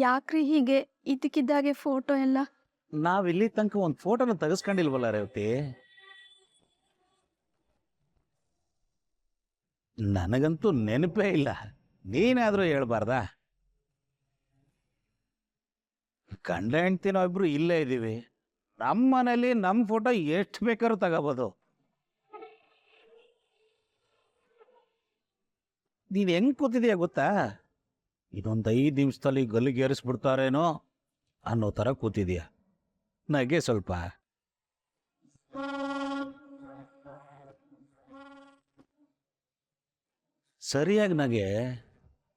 ಯಾಕ್ರಿ ಹೀಗೆ ಇದಕ್ಕಿದ್ದಾಗೆ ಫೋಟೋ ಎಲ್ಲ? ನಾವಿಲ್ಲಿ ತನಕ ಒಂದು ಫೋಟೋನ ತೆಗೆಸ್ಕೊಂಡಿಲ್ವಲ್ಲ ರೇವತಿ. ನನಗಂತೂ ನೆನಪೇ ಇಲ್ಲ. ನೀನಾದ್ರೂ ಹೇಳ್ಬಾರ್ದಾ? ಗಂಡ ಹೆಂಡ್ತಿ ನಾವಿಬ್ರು ಇಲ್ಲೇ ಇದ್ದೀವಿ. ನಮ್ಮ ಮನೇಲಿ ನಮ್ಮ ಫೋಟೋ ಎಷ್ಟು ಬೇಕಾದ್ರೂ ತಗೋಬೋದು. ನೀನ್ ಹೆಂಗ್ ಕೂತಿದೀಯ ಗೊತ್ತಾ? ಇದೊಂದು 5 ನಿಮಿಷದಲ್ಲಿ ಗಲ್ಲಿಗೇರಿಸ್ಬಿಡ್ತಾರೇನೋ ಅನ್ನೋ ಥರ ಕೂತಿದೀಯ. ನಗೆ ಸ್ವಲ್ಪ. ಸರಿಯಾಗಿ ನಗೆ.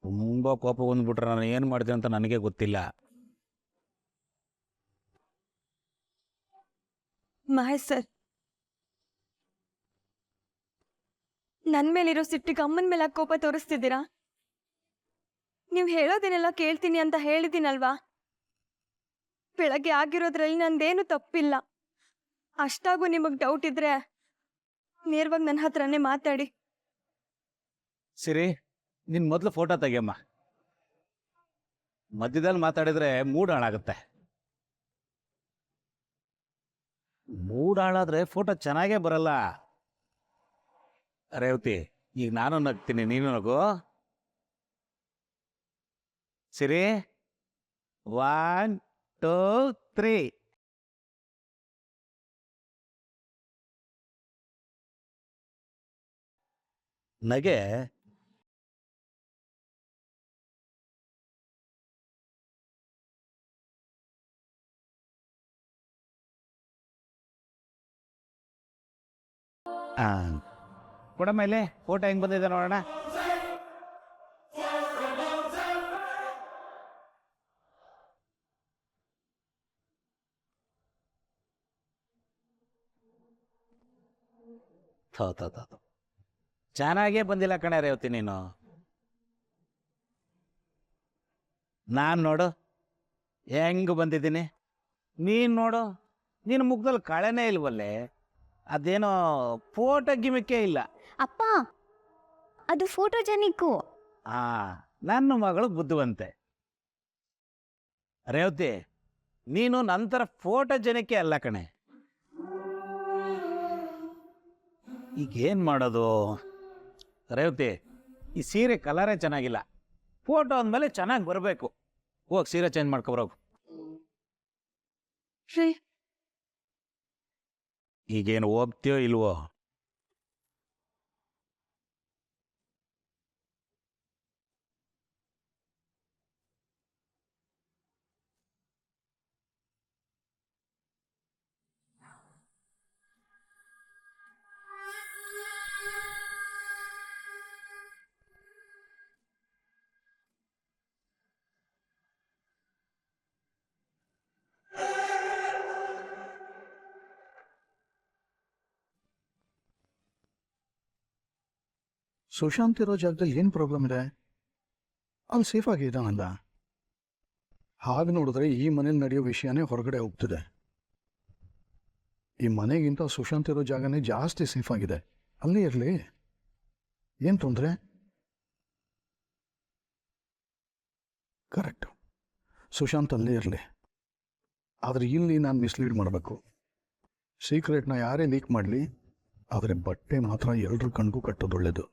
ತುಂಬ ಕೋಪ ಬಂದ್ಬಿಟ್ರೆ ನಾನು ಏನು ಮಾಡ್ತೀನಿ ಅಂತ ನನಗೆ ಗೊತ್ತಿಲ್ಲ. ಮಹೇಶ್ ಸರ್, ನನ್ನ ಮೇಲಿರೋ ಸಿಟ್ಟಿಗೆ ಅಮ್ಮನ ಮೇಲೆ ಕೋಪ ತೋರಿಸ್ತಿದ್ದೀರಾ? ನೀವು ಹೇಳೋದೇನೆಲ್ಲ ಕೇಳ್ತೀನಿ ಅಂತ ಹೇಳಿದ್ದೀನಲ್ವಾ? ಬೆಳಗ್ಗೆ ಆಗಿರೋದ್ರಲ್ಲಿ ನಂದೇನು ತಪ್ಪಿಲ್ಲ. ಅಷ್ಟಾಗೂ ನಿಮಗೆ ಡೌಟ್ ಇದ್ರೆ ನೇರವಾಗಿ ನನ್ನ ಹತ್ರನೇ ಮಾತಾಡಿ. ಸಿರಿ, ನಿನ್ ಮೊದಲು ಫೋಟೋ ತೆಗಿಯಮ್ಮ. ಮಧ್ಯದಲ್ಲಿ ಮಾತಾಡಿದ್ರೆ ಮೂಡ್ ಹಾಳಾಗುತ್ತೆ. ಮೂಡ್ ಹಾಳಾದ್ರೆ ಫೋಟೋ ಚೆನ್ನಾಗೇ ಬರಲ್ಲ. ರೇವತಿ, ಈಗ ನಾನು ನಗ್ತೀನಿ, ನೀನು ನಗು. ಸಿರಿ, 1 2 3. ನಗೆ. ಕೊಡ ಮೇಲೆ ಫೋಟೋ ಹೆಂಗ್ ಬಂದಿದೆ ನೋಡೋಣ. ಚೆನ್ನಾಗೇ ಬಂದಿಲ್ಲ ಕಣೆ ರೇವತಿ ನೀನು. ನಾನು ನೋಡು ಹೆಂಗ್ ಬಂದಿದ್ದೀನಿ. ನೀನ್ ನೋಡು, ನಿನ್ನ ಮುಖದಲ್ಲಿ ಕಳೆನೇ ಇಲ್ವಲ್ಲೇ. ಅದೇನೋ ಫೋಟೋ ಗಿಮಿಕ್ಕೇ ಇಲ್ಲ. ಅಪ್ಪ, ಅದು ಫೋಟೋಜೆನಿಕ್ಕು. ನನ್ನ ಮಗಳು ಬುದ್ಧಿವಂತೆ. ರೇವತಿ, ನೀನು ನಂತರ ಫೋಟೋಜೆನಿಕ್ಕೇ ಅಲ್ಲ ಕಣೆ. ಈಗೇನ್ ಮಾಡೋದು ರೇವತಿ? ಈ ಸೀರೆ ಕಲರೇ ಚೆನ್ನಾಗಿಲ್ಲ. ಫೋಟೋ ಅಂದಮೇಲೆ ಚೆನ್ನಾಗಿ ಬರಬೇಕು. ಹೋಗಿ ಸೀರೆ ಚೇಂಜ್ ಮಾಡ್ಕೊಬರೋಗು. ಈಗೇನು ಹೋಗ್ತೀಯೋ ಇಲ್ವೋ? ಸುಶಾಂತ್ ಇರೋ ಜಾಗದಲ್ಲಿ ಏನು ಪ್ರಾಬ್ಲಮ್ ಇದೆ? ಅಲ್ಲಿ ಸೇಫ್ ಆಗಿ ಇದ್ದಾನಲ್ಲ. ಹಾಗೆ ನೋಡಿದ್ರೆ ಈ ಮನೇಲಿ ನಡೆಯೋ ವಿಷಯನೇ ಹೊರಗಡೆ ಹೋಗ್ತಿದೆ. ಈ ಮನೆಗಿಂತ ಸುಶಾಂತ್ ಇರೋ ಜಾಗನೇ ಜಾಸ್ತಿ ಸೇಫ್ ಆಗಿದೆ. ಅಲ್ಲೇ ಇರಲಿ, ಏನು ತೊಂದರೆ? ಕರೆಕ್ಟು, ಸುಶಾಂತ್ ಅಲ್ಲೇ ಇರಲಿ. ಆದರೆ ಇಲ್ಲಿ ನಾನು ಮಿಸ್ಲೀಡ್ ಮಾಡಬೇಕು. ಸೀಕ್ರೆಟ್ನ ಯಾರೇ ಲೀಕ್ ಮಾಡಲಿ, ಆದರೆ ಬಟ್ಟೆ ಮಾತ್ರ ಎಲ್ಲರ ಕಣ್ಗೂ ಕಟ್ಟೋದು ಒಳ್ಳೆಯದು.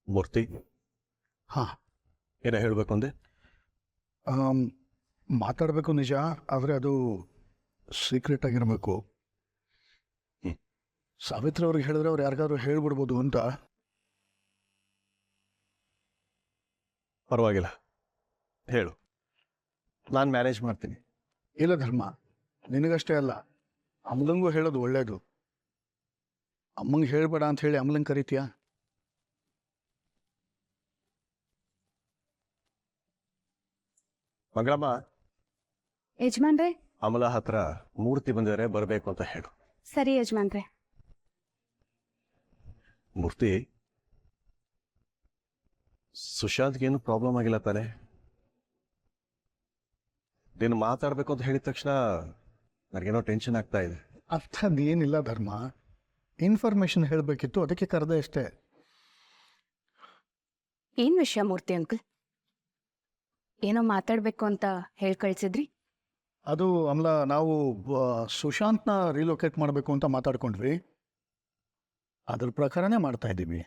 ಮೂರ್ತಿ, ಹಾಂ, ಏನೋ ಹೇಳಬೇಕು ಅಂದೆ? ಮಾತಾಡಬೇಕು ನಿಜ, ಆದರೆ ಅದು ಸೀಕ್ರೆಟ್ ಆಗಿರಬೇಕು. ಸಾವಿತ್ರಿ ಅವ್ರಿಗೆ ಹೇಳಿದ್ರೆ ಅವ್ರು ಯಾರಿಗಾದ್ರು ಹೇಳ್ಬಿಡ್ಬೋದು ಅಂತ. ಪರವಾಗಿಲ್ಲ, ಹೇಳು, ನಾನು ಮ್ಯಾನೇಜ್ ಮಾಡ್ತೀನಿ. ಇಲ್ಲ ಧರ್ಮ, ನಿನಗಷ್ಟೇ ಅಲ್ಲ, ಅಮ್ಮಲಂಗೂ ಹೇಳೋದು ಒಳ್ಳೆಯದು. ಅಮ್ಮಂಗೆ ಹೇಳ್ಬೇಡ ಅಂತ ಹೇಳಿ ಅಮ್ಮಲಂಗೆ ಕರಿತೀಯಾ? ಮಂಗಳಮ್ಮ, ಯಜಮಾನ್ರೆ. ಅಮಲ ಹತ್ರ ಮೂರ್ತಿ ಬಂದಿದ್ದಾರೆ, ಬರಬೇಕು ಅಂತ ಹೇಳು. ಸರಿ ಯಜಮಾನ್ರೆ. ಮೂರ್ತಿ, ಸುಶಾಂತ್ಗೇನು ಪ್ರಾಬ್ಲಮ್ ಆಗಿಲ್ಲ ತಾನೆ? ನೀನು ಮಾತಾಡಬೇಕು ಅಂತ ಹೇಳಿದ ತಕ್ಷಣ ನನಗೇನೋ ಟೆನ್ಷನ್ ಆಗ್ತಾ ಇದೆ. ಅಂಥದ್ದೇನಿಲ್ಲ ಧರ್ಮ, ಇನ್ಫಾರ್ಮೇಶನ್ ಹೇಳಬೇಕಿತ್ತು, ಅದಕ್ಕೆ ಕರೆದೆ ಅಷ್ಟೇ. ಏನು ವಿಷಯ ಮೂರ್ತಿ ಅಂಕಲ್? ಏನೋ ಮಾತಾಡಬೇಕು ಅಂತ ಹೇಳಿ ಕಳಿಸಿದ್ರಿ? ಅದು ಅಮ್ಲ, ನಾವು ಸುಶಾಂತ್ನ ರಿಲೊಕೇಟ್ ಮಾಡಬೇಕು ಅಂತ ಮಾತಾಡ್ಕೊಂಡ್ವಿ. ಅದ್ರ ಪ್ರಕಾರನೇ ಮಾಡ್ತಾ ಇದ್ದೀವಿ.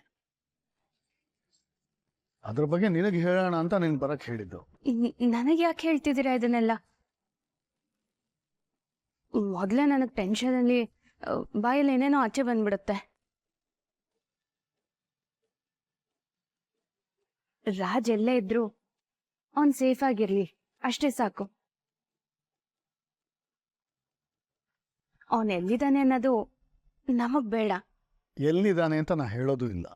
ಅದ್ರ ಬಗ್ಗೆ ನಿನಗೆ ಹೇಳೋಣ ಅಂತ ನೀನು ಬರಕ್ಕೆ ಹೇಳಿದ್ದು. ನನಗೆ ಯಾಕೆ ಹೇಳ್ತಿದ್ದೀರಾ ಇದನ್ನೆಲ್ಲ? ಮೊದಲೇ ನನಗೆ ಟೆನ್ಷನಲ್ಲಿ ಬಾಯಲ್ಲಿ ಏನೇನೋ ಆಚೆ ಬಂದ್ಬಿಡುತ್ತೆ. ರಾಜ್ ಎಲ್ಲೇ ಇದ್ರು ಅವ್ನು ಸೇಫ್ ಆಗಿರ್ಲಿ ಅಷ್ಟೇ ಸಾಕು. ಅವನು ಎಲ್ಲಿದ್ದಾನೆ ಅನ್ನೋದು ನಮಗ್ ಬೇಡ. ಎಲ್ಲಿದ್ದಾನೆ ಅಂತ ನಾ ಹೇಳೋದು ಇಲ್ಲ.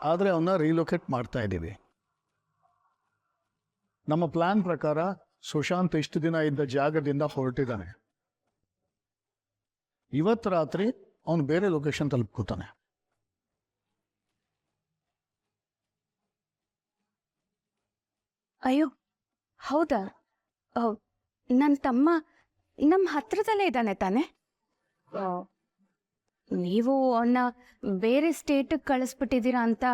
ಆದರೆ ಅವನ್ನ ರಿಲೊಕೇಟ್ ಮಾಡ್ತಾ ಇದ್ದೀವಿ. ನಮ್ಮ ಪ್ಲಾನ್ ಪ್ರಕಾರ ಸುಶಾಂತ್ ಇಷ್ಟು ದಿನ ಇದ್ದ ಜಾಗದಿಂದ ಹೊರಟಿದ್ದಾನೆ. ಇವತ್ತು ರಾತ್ರಿ ಅವನು ಬೇರೆ ಲೊಕೇಶನ್ ತಲುಪ್ಕೋತಾನೆ. ಅಯ್ಯೋ ಹೌದಾ? ನನ್ನ ತಮ್ಮ ನಮ್ಮ ಹತ್ರದಲ್ಲೇ ಇದ್ದಾನೆ ತಾನೆ? ನೀವು ಅವನ್ನ ಬೇರೆ ಸ್ಟೇಟಿಗೆ ಕಳಿಸ್ಬಿಟ್ಟಿದ್ದೀರಾ ಅಂತ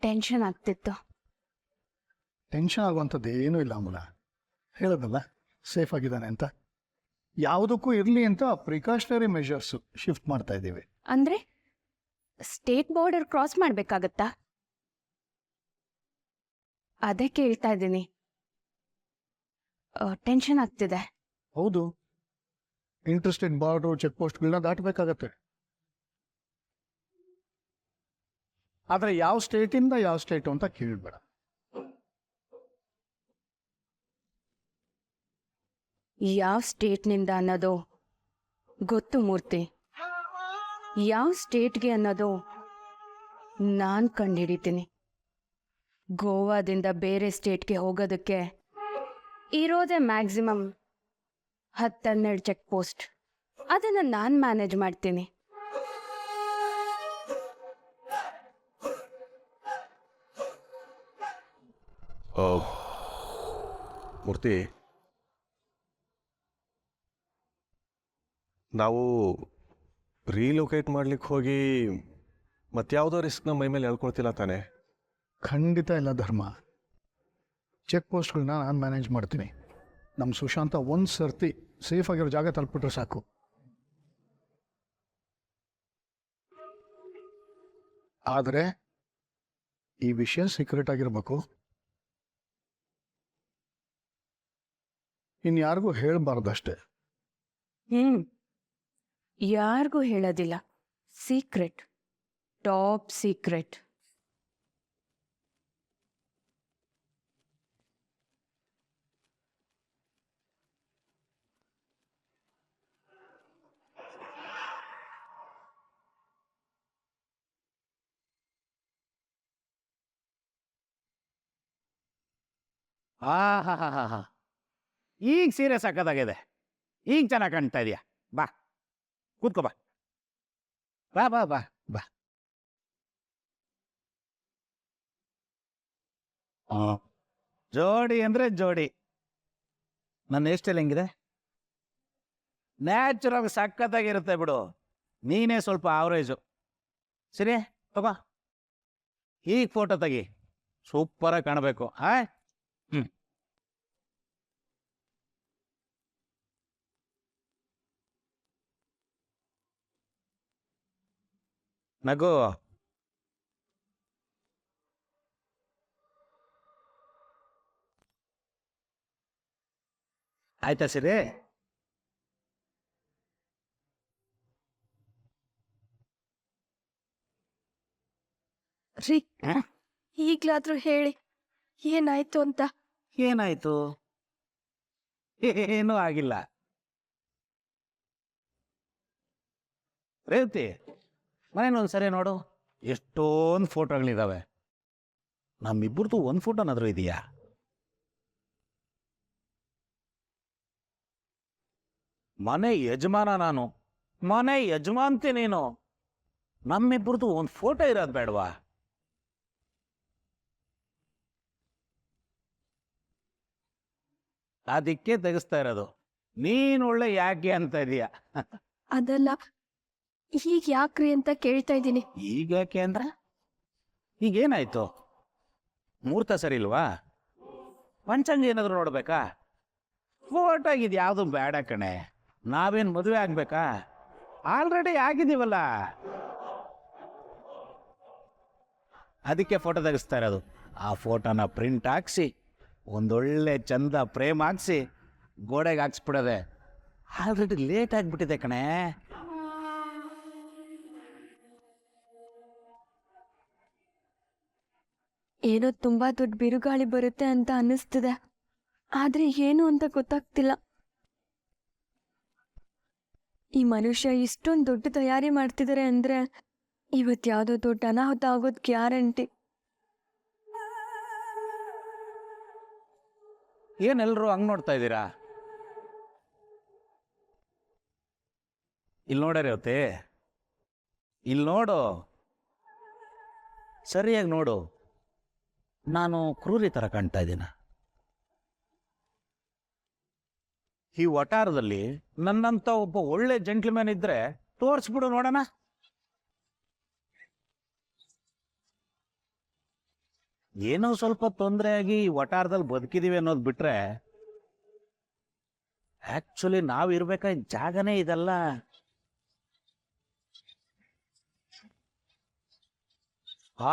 ಟೆನ್ಷನ್ ಆಗ್ತಿತ್ತು. ಟೆನ್ಷನ್ ಆಗುವಂಥದ್ದು ಏನೂ ಇಲ್ಲ ಅಮಲ, ಹೇಳೋದಲ್ಲ ಸೇಫ್ ಆಗಿದ್ದಾನೆ ಅಂತ. ಯಾವುದಕ್ಕೂ ಇರಲಿ ಅಂತ ಪ್ರಿಕಾಷನರಿ ಮೆಷರ್ಸ್ ಶಿಫ್ಟ್ ಮಾಡ್ತಾ ಇದ್ದೀವಿ. ಅಂದ್ರೆ ಸ್ಟೇಟ್ ಬಾರ್ಡರ್ ಕ್ರಾಸ್ ಮಾಡ್ಬೇಕಾಗತ್ತಾ? ಅದೇ ಕೇಳ್ತಾ ಇದ್ದೀನಿ. ಟೆನ್ಷನ್ ಆಗ್ತಿದೆ. ಹೌದು, ಇಂಟರ್ಸ್ಟೇಟ್ ಬಾರ್ಡ್ರು ಚೆಕ್ ಪೋಸ್ಟ್ಗಳನ್ನ ದಾಟಬೇಕಾಗತ್ತೆ. ಆದರೆ ಯಾವ ಸ್ಟೇಟಿಂದ ಯಾವ ಸ್ಟೇಟು ಅಂತ ಕೇಳಬೇಡ. ಯಾವ ಸ್ಟೇಟ್ನಿಂದ ಅನ್ನೋದು ಗೊತ್ತು ಮೂರ್ತಿ. ಯಾವ ಸ್ಟೇಟ್ಗೆ ಅನ್ನೋದು ನಾನು ಕಂಡುಹಿಡಿತೀನಿ. ಗೋವಾದಿಂದ ಬೇರೆ ಸ್ಟೇಟ್ಗೆ ಹೋಗೋದಕ್ಕೆ ಇರೋದೇ ಮ್ಯಾಕ್ಸಿಮಮ್ 10-12 ಚೆಕ್ ಪೋಸ್ಟ್. ಅದನ್ನು ನಾನು ಮ್ಯಾನೇಜ್ ಮಾಡ್ತೀನಿ. ಮೂರ್ತಿ, ನಾವು ರೀಲೊಕೇಟ್ ಮಾಡ್ಲಿಕ್ಕೆ ಹೋಗಿ ಮತ್ಯಾವುದೋ ರಿಸ್ಕ್ನ ಮೈ ಮೇಲೆ ಹೇಳ್ಕೊಳ್ತಿಲ್ಲ ತಾನೆ? ಖಂಡಿತ ಇಲ್ಲ ಧರ್ಮ. ಚೆಕ್ ಪೋಸ್ಟ್ಗಳನ್ನ ನಾನು ಮ್ಯಾನೇಜ್ ಮಾಡ್ತೀನಿ. ನಮ್ಮ ಸುಶಾಂತ ಒಂದು ಸರ್ತಿ ಸೇಫ್ ಆಗಿರೋ ಜಾಗ ತಲುಪಿಟ್ರೆ ಸಾಕು. ಆದರೆ ಈ ವಿಷಯ ಸೀಕ್ರೆಟ್ ಆಗಿರಬೇಕು. ಇನ್ಯಾರಿಗೂ ಹೇಳಬಾರ್ದಷ್ಟೇ. ಯಾರಿಗೂ ಹೇಳೋದಿಲ್ಲ. Secret, top secret. ಹಾ, ಈಗ ಸೀರೆ ಸಕ್ಕತ್ತಾಗಿದೆ. ಈಗ ಚೆನ್ನಾಗಿ ಕಾಣ್ತಾ ಇದೆಯಾ? ಬಾ ಕೂತ್ಕೋ, ಬಾ ಬಾ ಬಾ ಬಾ ಬಾ. ಜೋಡಿ ಅಂದರೆ ಜೋಡಿ. ನನ್ನ ಹೇರ್ ಸ್ಟೈಲ್ ಹೆಂಗಿದೆ? ನ್ಯಾಚುರಲ್ ಸಕ್ಕತ್ತಾಗಿರುತ್ತೆ ಬಿಡು. ನೀನೇ ಸ್ವಲ್ಪ ಆವ್ರೇಜು. ಸರಿ ತಗೋ, ಈಗ ಫೋಟೋ ತೆಗಿ, ಸೂಪರಾಗಿ ಕಾಣಬೇಕು. ನಗು. ಆಯ್ತಾ ಸರಿ? ರೀ, ಈಗ್ಲಾದ್ರೂ ಹೇಳಿ ಏನಾಯ್ತು ಅಂತ. ಏನಾಯ್ತು? ಏನೂ ಆಗಿಲ್ಲ. ರೇವತಿ, ಮನೇನೊಂದು ಸರಿ ನೋಡು, ಎಷ್ಟೊಂದು ಫೋಟೋಗಳಿದ್ದಾವೆ. ನಮ್ಮಿಬ್ಬರದು ಒಂದು ಫೋಟೋನಾದರೂ ಇದೆಯಾ? ಮನೆ ಯಜಮಾನ ನಾನು, ಮನೆ ಯಜಮಾನ್ತಿ ನೀನು. ನಮ್ಮಿಬ್ಬರದು ಒಂದು ಫೋಟೋ ಇರೋದು ಬೇಡವಾ? ಅದಕ್ಕೆ ತೆಗಿಸ್ತಾ ಇರೋದು. ನೀನು ಒಳ್ಳೆ ಯಾಕೆ ಅಂತ ಇದೀಯ. ಅದಲ್ಲ, ಈಗ ಯಾಕ್ರಿ ಅಂತ ಕೇಳ್ತಾ ಇದ್ದೀನಿ. ಈಗ ಯಾಕೆ ಅಂದ್ರೆ ಈಗೇನಾಯ್ತು? ಮುಹೂರ್ತ ಸರಿ ಇಲ್ವಾ? ಪಂಚಾಂಗ ಏನಾದ್ರು ನೋಡ್ಬೇಕಾ? ಫೋಟೋ ಇದು ಯಾವುದು ಬೇಡ ಕಣೆ. ನಾವೇನು ಮದುವೆ ಆಗ್ಬೇಕಾ? ಆಲ್ರೆಡಿ ಆಗಿದ್ದೀವಲ್ಲ. ಅದಕ್ಕೆ ಫೋಟೋ ತೆಗಿಸ್ತಾ ಇರೋದು. ಆ ಫೋಟೋನ ಪ್ರಿಂಟ್ ಹಾಕ್ಸಿ ಒಂದೊಳ್ಳೆ ಚಂದ ಫ್ರೇಮ್ ಹಾಕ್ಸಿ ಗೋಡೆಗೆ ಹಾಕ್ಸ್ಬಿಡೋದೆ. ಆಲ್ರೆಡಿ ಲೇಟ್ ಆಗಿಬಿಟ್ಟಿದೆ ಕಣೆ. ಏನೋ ತುಂಬಾ ದೊಡ್ಡ ಬಿರುಗಾಳಿ ಬರುತ್ತೆ ಅಂತ ಅನ್ನಿಸ್ತಿದೆ, ಆದ್ರೆ ಏನು ಅಂತ ಗೊತ್ತಾಗ್ತಿಲ್ಲ. ಈ ಮನುಷ್ಯ ಇಷ್ಟೊಂದು ದೊಡ್ಡ ತಯಾರಿ ಮಾಡ್ತಿದ್ದಾರೆ ಅಂದ್ರೆ ಇವತ್ತು ಯಾವುದೋ ದೊಡ್ಡ ಅನಾಹುತ ಆಗೋದು ಗ್ಯಾರಂಟಿ. ಏನೆಲ್ಲರೂ ಹಂಗೆ ನೋಡ್ತಾ ಇದ್ದೀರಾ? ಇಲ್ಲಿ ನೋಡ ರೇವತಿ, ಇಲ್ಲಿ ನೋಡು, ಸರಿಯಾಗಿ ನೋಡು. ನಾನು ಕ್ರೂರಿ ಥರ ಕಾಣ್ತಾ ಇದ್ದೀನ? ಈ ವಟಾರದಲ್ಲಿ ನನ್ನಂತ ಒಬ್ಬ ಒಳ್ಳೆ ಜೆಂಟ್ಲ್ಮ್ಯಾನ್ ಇದ್ರೆ ತೋರಿಸ್ಬಿಡು ನೋಡೋಣ. ಏನೋ ಸ್ವಲ್ಪ ತೊಂದರೆ ಆಗಿ ಈ ವಟಾರದಲ್ಲಿ ಬದುಕಿದೀವಿ ಅನ್ನೋದು ಬಿಟ್ರೆ ಆಕ್ಚುಲಿ ನಾವು ಇರ್ಬೇಕಾದ ಜಾಗನೇ ಇದಲ್ಲ.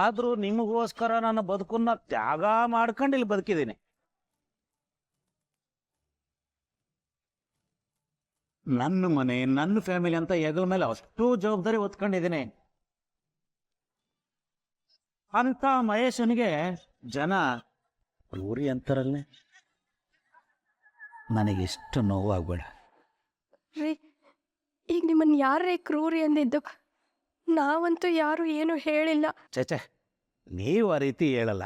ಆದ್ರೂ ನಿಮಗೋಸ್ಕರ ನನ್ನ ಬದುಕನ್ನ ತ್ಯಾಗ ಮಾಡ್ಕೊಂಡು ಇಲ್ಲಿ ಬದುಕಿದ್ದೀನಿ. ನನ್ನ ಮನೆ, ನನ್ನ ಫ್ಯಾಮಿಲಿ ಅಂತ ಹೆಗಲ ಮೇಲೆ ಅಷ್ಟು ಜವಾಬ್ದಾರಿ ಹೊತ್ಕೊಂಡಿದ್ದೀನಿ. ಅಂತ ಮಹೇಶನಿಗೆ ಜನ ಕ್ರೂರಿ ಅಂತಾರಲ್ಲೇ. ನನಗಿಷ್ಟು ನೋವಾಗ್ಬೇಡ. ರೀ, ಈಗ ನಿಮ್ಮನ್ನು ಯಾರೇ ಕ್ರೂರಿ ಅಂದಿದ್ದು? ನಾವಂತೂ ಯಾರು ಏನು ಹೇಳಿಲ್ಲ. ಚೇಚೆ, ನೀವು ಆ ರೀತಿ ಹೇಳಲ್ಲ,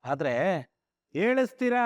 ಆದ್ರೆ ಹೇಳಿಸ್ತೀರಾ.